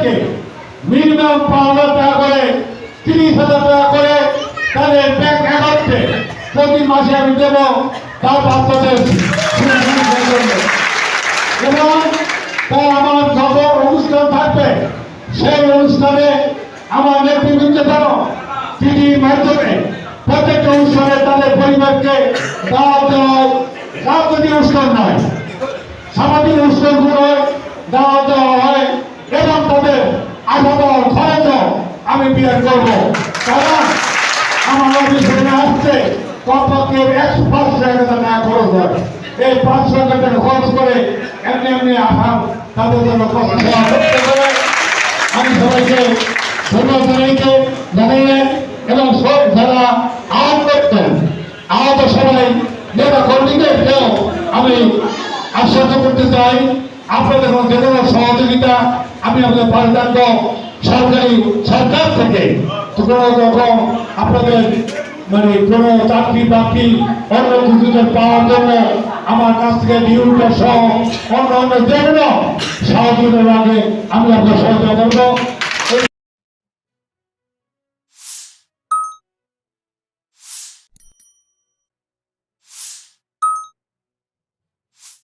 প্রত্যেককে মিনিমাম 5,000 টাকা করে 30,000 টাকা করে তাদের ব্যাংক অ্যাকাউন্টে প্রতি মাসে আমি দেবো তার বাচ্চাদের এবং আমার যত অনুষ্ঠান থাকবে সেই অনুষ্ঠানে আমার নেতৃবৃন্দ যেন টিভির মাধ্যমে প্রত্যেকটা অনুষ্ঠানে তাদের পরিবারকে দাওয়াত দেওয়া হয়। রাজনৈতিক অনুষ্ঠান নয়, সামাজিক অনুষ্ঠানগুলো দাওয়াত দেওয়া হয় এবং তাদের আসা যাওয়ার খরচও আমি বিয়ার করবো। কারণ আমার অফিসে আসতে কমপক্ষে 100 টাকা খরচ হয়। এই 500 টাকা খরচ করে এমনি এমনি আসা তাদের জন্য কষ্ট করতে হবে। আমি সবাইকে ধন্যবাদ জানাই এবং যারা আহত করতেন আহত সবাই নেতা কর্মীদেরকেও আমি আশ্বস্ত করতে চাই আপনাদের যে কোনো সহযোগিতা আমি আপনাদের পাশে থাকবো। সরকার থেকে কোনো রকম আপনাদের কোনো চাকরি বাকরি অন্য কিছু পাওয়ার জন্য আমার কাছ থেকে ডিউটা সহ অন্য যে কোনো সহযোগিতা লাগে আমি আপনার সহযোগিতা করবো।